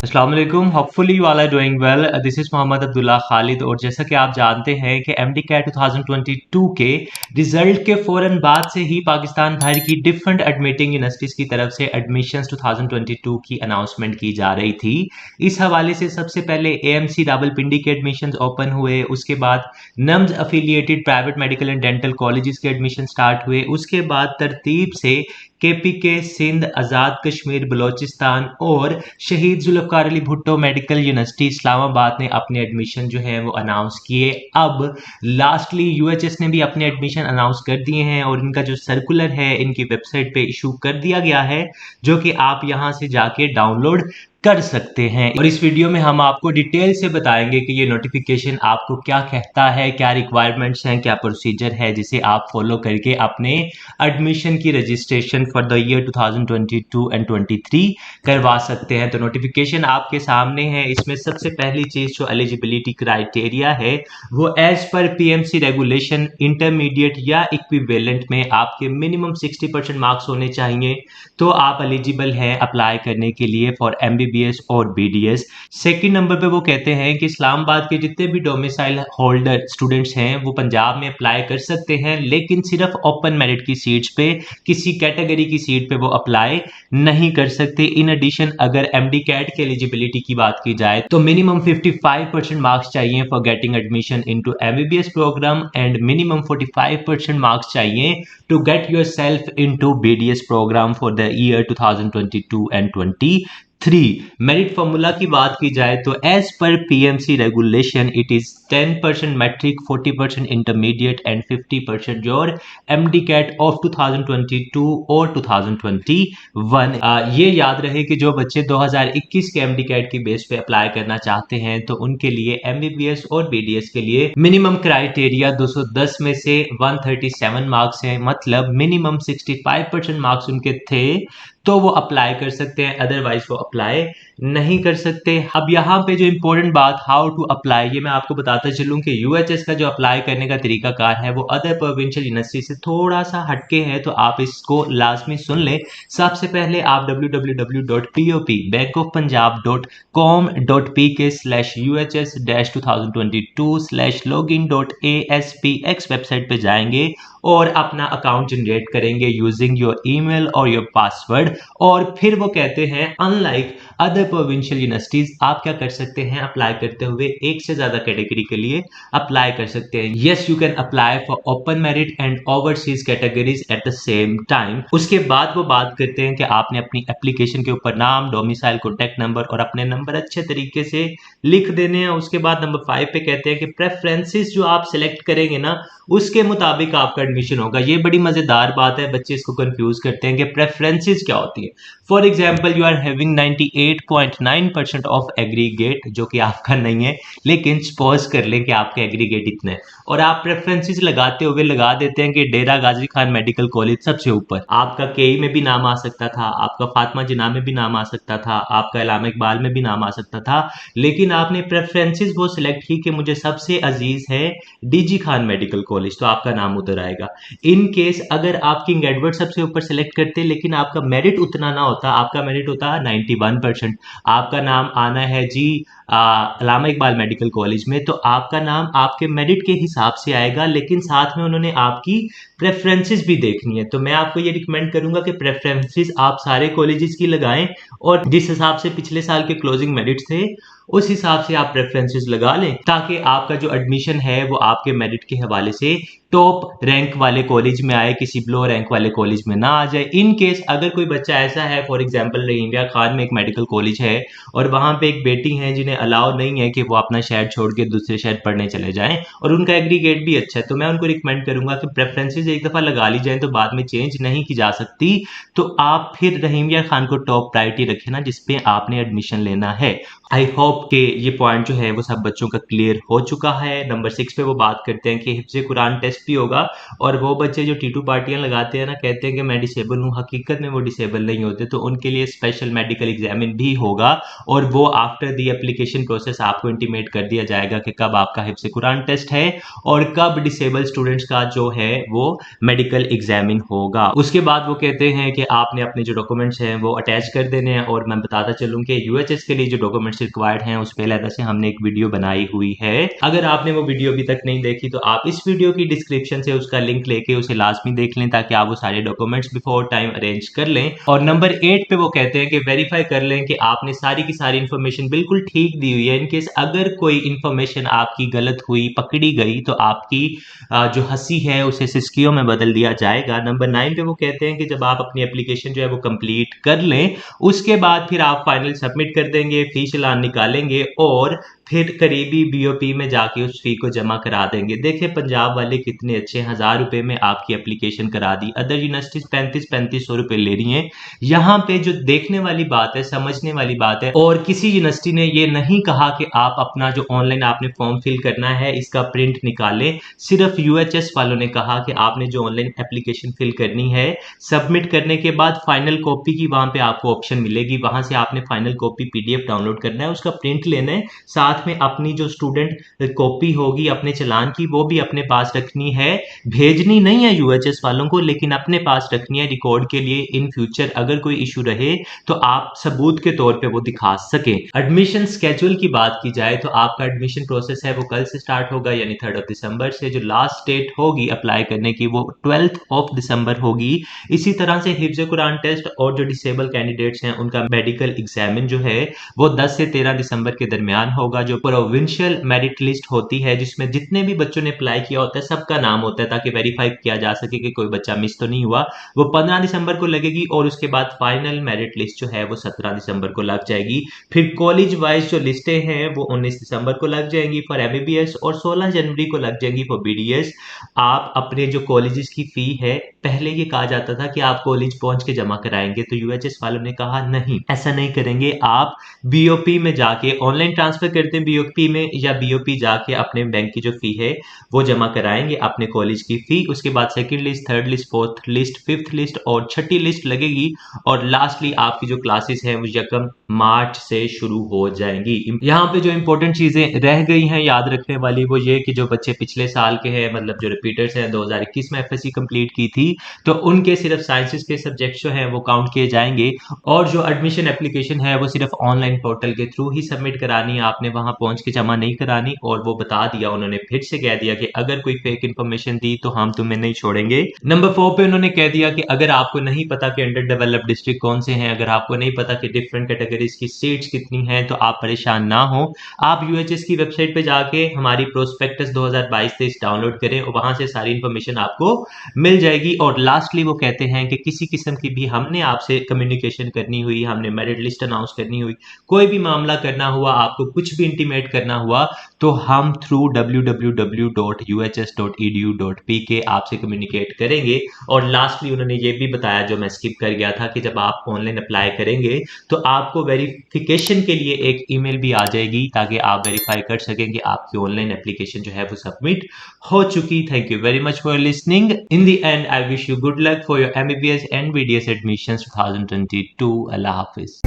अस्सलाम वालेकुम, hopefully you all are doing well. This is Mohammad Abdullah Khalid. और जैसा कि आप जानते हैं कि एमडी कैट 2022 के रिजल्ट के फ़ौरन बाद से ही पाकिस्तान भर की डिफरेंट एडमिटिंग यूनिवर्सिटीज़ की तरफ से एडमिशंस 2022 की अनाउंसमेंट की जा रही थी। इस हवाले से सबसे पहले एएमसी रावलपिंडी के एडमिशंस ओपन हुए, उसके बाद nums affiliated private medical and dental colleges के एडमिशन स्टार्ट हुए, उसके बाद तरतीब से केपीके सिंध, आज़ाद कश्मीर बलोचिस्तान और शहीद जुल्फ़िकार अली भुट्टो मेडिकल यूनिवर्सिटी इस्लामाबाद ने अपने एडमिशन जो है वो अनाउंस किए। अब लास्टली यूएचएस ने भी अपने एडमिशन अनाउंस कर दिए हैं और इनका जो सर्कुलर है इनकी वेबसाइट पे इशू कर दिया गया है, जो कि आप यहाँ से जाके डाउनलोड कर सकते हैं। और इस वीडियो में हम आपको डिटेल से बताएंगे कि ये नोटिफिकेशन आपको क्या कहता है, क्या रिक्वायरमेंट्स हैं, क्या प्रोसीजर है जिसे आप फॉलो करके अपने एडमिशन की registration for the year 2022 and 23 करवा सकते हैं। तो नोटिफिकेशन आपके सामने है। इसमें सबसे पहली चीज़ जो एलिजिबिलिटी क्राइटेरिया है वो एज पर पीएमसी रेगुलेशन इंटरमीडिएट या इक्विवेलेंट में आपके मिनिमम 60% मार्क्स होने चाहिए, तो आप एलिजिबल हैं अप्लाई करने के लिए फॉर एमबीबीएस और बीडीएस। सेकंड नंबर पे वो कहते हैं कि इस्लामाबाद के जितने भी डोमिसाइल होल्डर स्टूडेंट्स हैं वो पंजाब में अप्लाई कर सकते हैं, लेकिन सिर्फ ओपन मेरिट की सीट्स पे, किसी कैटेगरी की सीट पे वो अप्लाई नहीं कर सकते। इन एडिशन अगर एमडी कैट की एलिजिबिलिटी की बात की जाए तो मिनिमम 55% मार्क्स चाहिए for getting admission into MBBS program and minimum 45% marks चाहिए to get yourself into BDS program for the year 2022 and 23। Merit formula की बात की जाए तो एज पर PMC regulation it is 10% matric, 40% intermediate and 50% your MD CAT of 2022 और 2021। ये याद रहे कि जो बच्चे 2021 के एमडी कैट की बेस पे अप्लाई करना चाहते हैं तो उनके लिए एमबीबीएस और बीडीएस के लिए मिनिमम क्राइटेरिया 210 में से 137 मार्क्स है, मतलब मिनिमम 65% मार्क्स उनके थे तो वो अप्लाई कर सकते हैं, अदरवाइज वो अप्लाई नहीं कर सकते। अब यहाँ पे जो इंपॉर्टेंट बात हाउ टू अप्लाई, ये मैं आपको बताता चलूँ कि यूएचएस का जो अप्लाई करने का तरीकाकार है वो अदर प्रोविंशियल यूनिवर्सिटी से थोड़ा सा हटके है, तो आप इसको लाजमी सुन लें। सबसे पहले आप www.pop.com.pk/UHS-2022/login.aspx वेबसाइट पे जाएंगे और अपना अकाउंट जनरेट करेंगे यूजिंग योर ईमेल और योर पासवर्ड। और फिर वो कहते हैं अनलाइक अदर प्रोविंशियल यूनिवर्सिटीज आप क्या कर सकते हैं, अप्लाई करते हुए एक से ज्यादा कैटेगरी के लिए अप्लाई कर सकते हैं। Yes, you can apply for open merit and overseas categories at the same time. उसके बाद वो बात करते हैं कि आपने अपनी एप्लीकेशन के ऊपर नाम, डोमिसाइल, कॉन्टैक्ट नंबर और अपने नंबर अच्छे तरीके से लिख देने हैं। उसके बाद नंबर 5 पे कहते हैं कि प्रेफरेंसेस जो आप सिलेक्ट करेंगे ना उसके मुताबिक आपका एडमिशन होगा। ये बड़ी मजेदार बात है, बच्चे इसको कंफ्यूज करते हैं कि प्रेफरेंसेस क्या होती है। For example you are having 98.9% of aggregate, जो कि आपका नहीं है, लेकिन सपोज कर लें कि आपका एग्रीगेट इतना है और आप प्रेफरेंसेस लगाते हुए लगा देते हैं कि डेरा गाजी खान मेडिकल कॉलेज सबसे ऊपर। आपका केई में भी नाम आ सकता था, आपका फातिमा जिन्ना में भी नाम आ सकता था, आपका अल्लामा इकबाल में भी नाम आ सकता था, लेकिन आपने प्रेफरेंसेस वो सिलेक्ट की कि मुझे सबसे अजीज है डीजी खान मेडिकल कॉलेज, तो आपका नाम उधर आएगा। इन केस अगर आप किंग एडवर्ड सबसे ऊपर सेलेक्ट करते लेकिन आपका मेरिट उतना ना होता, आपका मेरिट होता 91%, आपका नाम आना है जी अल्लामा इकबाल मेडिकल कॉलेज में, तो आपका नाम आपके मेरिट के हिसाब से आएगा, लेकिन साथ में उन्होंने आपकी प्रेफरेंसेस भी देखनी है। तो मैं आपको ये रिकमेंड करूंगा कि प्रेफरेंसेस आप सारे कॉलेजेस की लगाएं और जिस हिसाब से पिछले साल के क्लोजिंग मेरिट थे उस हिसाब से आप प्रेफरेंसेस लगा लें, ताकि आपका जो एडमिशन है वो आपके मेरिट के हवाले से टॉप रैंक वाले कॉलेज में आए, किसी लो रैंक वाले कॉलेज में ना आ जाए। इन केस अगर कोई बच्चा ऐसा है, फॉर एग्जांपल रहीमिया खान में एक मेडिकल कॉलेज है और वहां पे एक बेटी है जिन्हें अलाउ नहीं है कि वो अपना शहर छोड़ के दूसरे शहर पढ़ने चले जाएं और उनका एग्रीगेट भी अच्छा है, तो मैं उनको रिकमेंड करूंगा कि प्रेफरेंसेस एक दफा लगा ली जाए तो बाद में चेंज नहीं की जा सकती। तो आप फिर रहीमिया खान को टॉप प्रायोरिटी रखें ना जिसपे आपने एडमिशन लेना है। आई होप कि ये पॉइंट जो है वो सब बच्चों का क्लियर हो चुका है। नंबर 6 पे वो बात करते हैं कि हिफ्ज़ कुरान टेस्ट टेस्ट भी होगा। और वो बच्चे जो टीटू पार्टियां लगाते हैं ना, कहते हैं कि मैं डिसेबल हूँ, हकीकत में वो डिसेबल नहीं होते, तो उनके लिए स्पेशल मेडिकल एग्जामिन भी होगा और वो आफ्टर दी एप्लीकेशन प्रोसेस आपको इंटीमेट कर दिया जाएगा कि कब आपका हिफ्ज़ कुरान टेस्ट है और कब डिसेबल स्टूडेंट्स का जो है वो मेडिकल एग्जामिन होगा। उसके बाद वो कहते हैं कि आपने अपने जो डॉक्यूमेंट्स हैं वो अटैच कर देने हैं। और मैं बताता चलूँ कि यूएचएस के लिए जो डॉक्यूमेंट्स रिक्वायर्ड हैं उस पर अलग से हमने एक वीडियो बनाई हुई है। अगर आपने वो वीडियो अभी तक नहीं देखी तो आप इस वीडियो की डिस्क्रिप्शन से उसका लिंक लेके उसे लाजमी देख लें, ताकि आप वो सारे डॉक्यूमेंट्स बिफोर टाइम अरेंज कर लें। और नंबर 8 पे वो कहते हैं कि वेरीफाई कर लें कि आपने सारी की सारी इन्फॉर्मेशन बिल्कुल ठीक दी हुई है। इनकेस अगर कोई इन्फॉर्मेशन आपकी गलत हुई, पकड़ी गई, तो आपकी जो हंसी है उसे सिस्कियों में बदल दिया जाएगा। नंबर 9 पे वो कहते हैं कि जब आप अपनी एप्लीकेशन जो है वो कंप्लीट कर लें, उसके बाद फिर आप फाइनल सबमिट कर देंगे, फी चालान निकालेंगे और फिर करीबी बीओपी में जाके उस फी को जमा करा देंगे। देखिए पंजाब वाले कितने अच्छे, 1000 रुपए में आपकी एप्लीकेशन करा दी। अदर यूनिवर्सिटीज 3500 रुपए ले रही हैं। यहाँ पे जो देखने वाली बात है, समझने वाली बात है, और किसी यूनिवर्सिटी ने ये नहीं कहा कि आप अपना जो ऑनलाइन आपने फॉर्म फिल करना है इसका प्रिंट निकालें। सिर्फ यूएचएस वालों ने कहा कि आपने जो ऑनलाइन एप्लीकेशन फिल करनी है, सबमिट करने के बाद फाइनल कॉपी की वहां पे आपको ऑप्शन मिलेगी, वहां से आपने फाइनल कॉपी पीडीएफ डाउनलोड करना है, उसका प्रिंट लेना है, साथ में अपनी जो स्टूडेंट कॉपी होगी अपने चालान की वो भी अपने पास रखनी है। भेजनी नहीं है यूएचएस वालों को, लेकिन अपने पास रखनी है रिकॉर्ड के लिए। इन फ्यूचर अगर कोई इशू रहे तो आप सबूत के तौर पे वो दिखा सके। एडमिशन स्केड्यूल की बात की जाए तो आपका एडमिशन प्रोसेस है वो कल से स्टार्ट होगा, यानी 3 दिसंबर से। जो लास्ट डेट होगी अप्लाई करने की वो 12 दिसंबर होगी। इसी तरह से हिफ्ज़ कुरान टेस्ट और जो डिसेबल कैंडिडेट्स हैं उनका मेडिकल एग्जामिन जो है वो 10 से 13 दिसंबर के दरमियान होगा। जो प्रोविंशियल मेरिट लिस्ट होती है जिसमें जितने भी बच्चों ने अप्लाई किया होता है सबका नाम होता है, ताकि वेरीफाई किया जा सके कि कोई बच्चा मिस तो नहीं हुआ, वो 15 दिसंबर को लगेगी। और उसके बाद फाइनल मेरिट लिस्ट जो है वो 17 दिसंबर को लग जाएगी। फिर कॉलेज वाइज जो लिस्टें हैं वो 19 दिसंबर को लग जाएंगी फॉर एमबीबीएस और 16 जनवरी को लग जाएंगी फॉर बीडीएस। आप अपने जो कॉलेजेस की फी है, पहले ये कहा जाता था कि आप कॉलेज पहुंच के जमा कराएंगे, तो यूएचएस वालों ने कहा नहीं, ऐसा नहीं करेंगे। आप बीओपी में जाके ऑनलाइन ट्रांसफर करते हैं बीओपी में, या बीओपी जाके अपने बैंक की जो फी है वो जमा कराएंगे अपने कॉलेज की फी। उसके बाद second list, third list, fourth list, fifth list और छठी लिस्ट लगेगी। और लास्टली आपकी जो क्लासेस हैं वो 1 मार्च से शुरू हो जाएंगी। यहाँ पे जो इंपॉर्टेंट चीजें रह गई हैं याद रखने वाली वो ये कि जो बच्चे पिछले साल के हैं, मतलब जो रिपीटर्स हैं, 2021 में एफएससी कंप्लीट की थी, तो उनके सिर्फ साइंसेस के सब्जेक्ट जो हैं वो काउंट किए जाएंगे। और जो एडमिशन एप्लीकेशन है वो सिर्फ ऑनलाइन पोर्टल के थ्रू ही सबमिट करानी है, आपने वहां पहुंच के जमा नहीं करानी। और वो बता दिया, उन्होंने फिर से कह दिया कि अगर कोई फेक इन्फॉर्मेशन दी तो हम तुम्हें नहीं छोड़ेंगे। नंबर 4 पे उन्होंने कह दिया कि अगर आपको नहीं पता कि अंडर डेवलप्ड डिस्ट्रिक्ट कौन से हैं, अगर आपको नहीं पता कि डिफरेंट कैटेगरीज की सीट्स कितनी हैं, तो आप परेशान ना हो। आप यूएचएस की वेबसाइट पे जाके हमारी प्रोस्पेक्टस 2022-23 डाउनलोड करें और वहां से सारी इंफॉर्मेशन आपको मिल जाएगी। और लास्टली वो कहते हैं कि किसी किस्म की भी हमने आपसे कम्युनिकेशन करनी हुई, हमने मेरिट लिस्ट अनाउंस करनी हुई, कोई भी मामला करना हुआ, आपको कुछ भी इंटीमेट करना हुआ, तो हम थ्रू www.uhs.edu.pk आपसे कम्युनिकेट करेंगे। और लास्टली उन्होंने ये भी बताया, जो मैं स्किप कर गया था, कि जब आप ऑनलाइन अप्लाई करेंगे तो आपको वेरिफिकेशन के लिए एक ईमेल भी आ जाएगी, ताकि आप वेरीफाई कर सकें कि आपकी ऑनलाइन एप्लीकेशन जो है वो सबमिट हो चुकी। Thank you very much for listening. In the and I wish you good luck for your MBBS and BDS admissions 2022। Allah Hafiz.